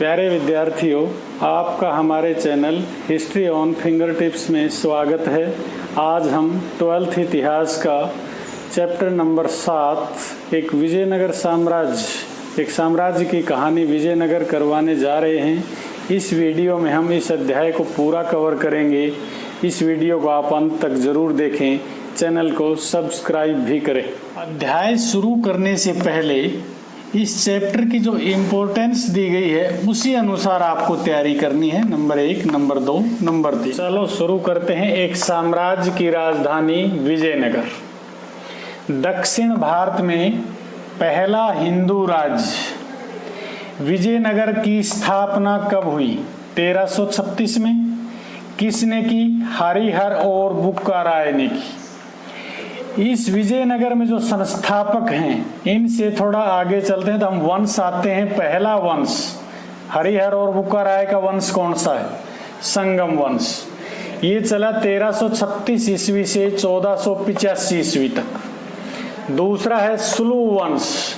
प्यारे विद्यार्थियों, आपका हमारे channel history on finger tips में स्वागत है। आज हम 12th इतिहास का चैप्टर नंबर 7 एक विजयनगर साम्राज्य, एक साम्राज्य की कहानी विजयनगर करवाने जा रहे हैं। इस वीडियो में हम इस अध्याय को पूरा कवर करेंगे। इस वीडियो को आप अंत तक जरूर देखें, चैनल को सब्सक्राइब भी करें। अध्याय शुरू करने से पहले इस चैप्टर की जो इम्पोर्टेंस दी गई है उसी अनुसार आपको तैयारी करनी है। Number 1, number 2, number 3। चलो शुरू करते हैं। एक साम्राज्य की राजधानी विजयनगर। दक्षिण भारत में पहला हिंदू राज्य विजयनगर की स्थापना कब हुई? 1336 में। किसने की? हरिहर और बुक्का राय ने की। इस विजयनगर में जो संस्थापक हैं, इनसे थोड़ा आगे चलते हैं तो हम वंश आते हैं। पहला वंश हरिहर और बुक्का राय का वंश कौन सा है? संगम वंश। ये चला 1336 ईस्वी से 1485 ईस्वी तक। दूसरा है सुलु वंश,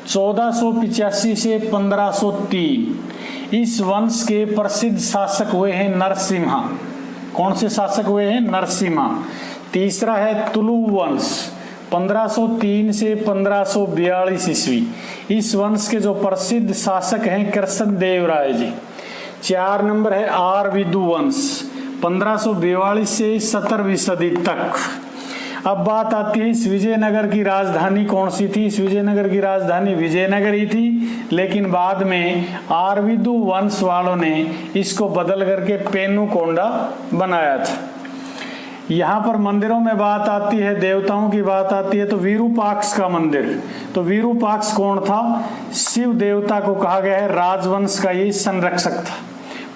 1485 से 1503। इस वंश के प्रसिद्ध शासक हुए हैं नरसिम्हा। कौन से शासक हुए हैं? नरसिम्हा। तीसरा है तुलु वंश, 1503 से 1542 ईस्वी। इस वंश के जो प्रसिद्ध शासक हैं कृष्णदेव राय जी। 4 नंबर है आरविदु वंश, 1542 से 17वीं सदी तक। अब बात आती है इस विजयनगर की राजधानी कौन सी थी? इस विजयनगर की राजधानी विजयनगर ही थी, लेकिन बाद में आरविदु वंश वालों ने इसको बदल करके पेनुकोंडा बनाया था। यहाँ पर मंदिरों में बात आती है, देवताओं की बात आती है तो विरूपाक्ष का मंदिर। तो विरूपाक्ष कौन था? शिव देवता को कहा गया है राजवंश का ये संरक्षक था।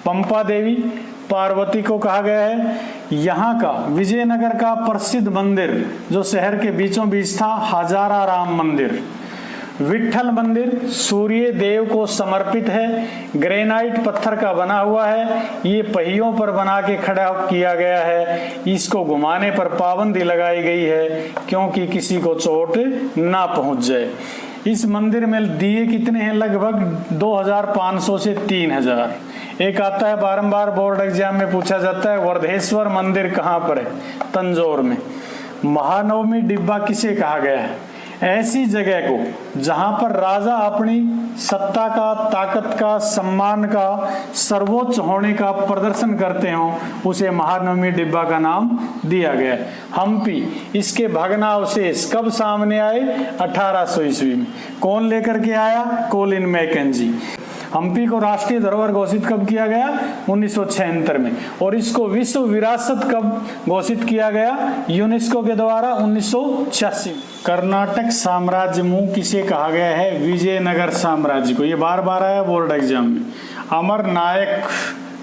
पंपा देवी पार्वती को कहा गया है। यहाँ का विजयनगर का प्रसिद्ध मंदिर जो शहर के बीचों बीच था, हजारा राम मंदिर। विट्ठल मंदिर सूर्य देव को समर्पित है, ग्रेनाइट पत्थर का बना हुआ है। ये पहियों पर बना के खड़ा किया गया है। इसको घुमाने पर पाबंदी लगाई गई है क्योंकि किसी को चोट ना पहुंच जाए। इस मंदिर में दिए कितने हैं? लगभग 2500 से 3000। एक आता है बारंबार बोर्ड एग्जाम में पूछा जाता है, वर्धेश्वर मंदिर कहाँ पर है? तंजौर में। महानवमी डिब्बा किसे कहा गया है? ऐसी जगह को जहां पर राजा अपनी सत्ता का, ताकत का, सम्मान का, सर्वोच्च होने का प्रदर्शन करते हो, उसे महानवमी डिब्बा का नाम दिया गया है। हम्पी, इसके भग्नावशेष कब सामने आए? 1800 ईस्वी में। कौन लेकर के आया? Colin McKenzie. हम्पी को राष्ट्रीय धरोहर घोषित कब किया गया? 1976 में। और इसको विश्व विरासत कब घोषित किया गया? यूनेस्को के द्वारा 1986 में। कर्नाटक साम्राज्य मुंह किसे कहा गया है? विजयनगर साम्राज्य को। ये बार बार आया बोर्ड एग्जाम में। अमर नायक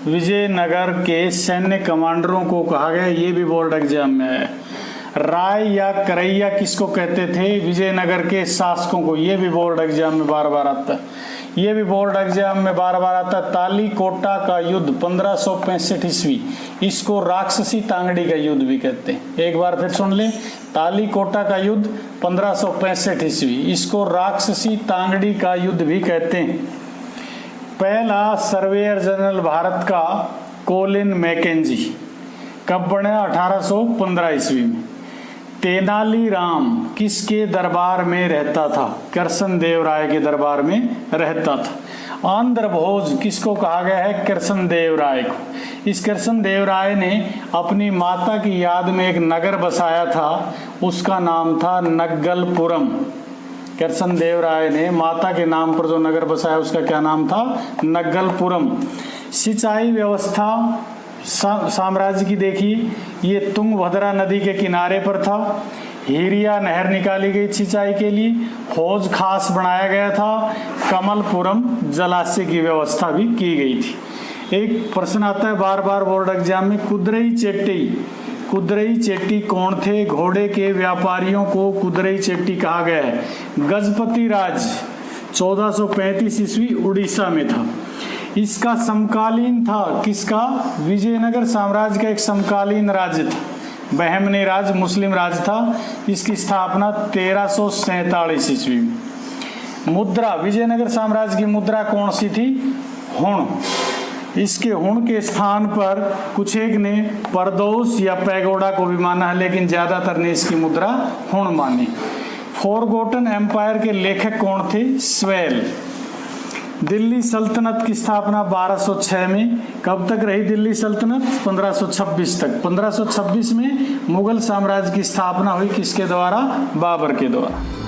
विजयनगर के सैन्य कमांडरों को कहा गया, ये भी बोर्ड एग्जाम में है। राय या करैया किसको कहते थे? विजयनगर के शासकों को। ये भी बोर्ड एग्जाम में बार बार आता है। ये भी बोर्ड एग्जाम में बार बार आता है। तालीकोटा का युद्ध 1565 ईस्वी, इसको राक्षसी तांगड़ी का युद्ध भी कहते हैं। एक बार फिर सुन ले, तालीकोटा का युद्ध 1565 ईस्वी, इसको राक्षसी तांगड़ी का युद्ध भी कहते हैं। पहला सर्वेयर जनरल भारत का कोलिन मैकेंजी कब बना? 1815 ईस्वी में। तेनालीराम किसके दरबार में रहता था? कृष्णदेव राय के दरबार में रहता था। आंध्र भोज किसको कहा गया है? कृष्णदेव राय को। इस कृष्णदेव राय ने अपनी माता की याद में एक नगर बसाया था, उसका नाम था नग्गलपुरम। कृष्णदेव राय ने माता के नाम पर जो नगर बसाया उसका क्या नाम था? नग्गलपुरम। सिंचाई व्यवस्था साम्राज्य की देखिए, ये तुंगभद्रा नदी के किनारे पर था। हिरिया नहर निकाली गई सिंचाई के लिए। हौज खास बनाया गया था। कमलपुरम जलाशय की व्यवस्था भी की गई थी। एक प्रश्न आता है बार बार बोर्ड एग्जाम में, कुदरई चेट्टी। कुदरई चेट्टी कौन थे? घोड़े के व्यापारियों को कुदरई चेट्टी कहा गया है। गजपति राज 1435 ईस्वी उड़ीसा में था। इसका समकालीन था किसका? विजयनगर साम्राज्य का एक समकालीन राज्य था। बहमनी राज मुस्लिम राज था। इसकी स्थापना 1347 ईस्वी में। मुद्रा, विजयनगर साम्राज्य की मुद्रा कौन सी थी? हुण। इसके हुण के स्थान पर कुछ एक ने परदोष या पैगोडा को भी माना है, लेकिन ज्यादातर ने इसकी मुद्रा हुण मानी। फॉरगॉटन एम्पायर के लेखक कौन थे? स्वेल। दिल्ली सल्तनत की स्थापना 1206 में। कब तक रही दिल्ली सल्तनत? 1526 तक। 1526 में मुगल साम्राज्य की स्थापना हुई किसके द्वारा? बाबर के द्वारा।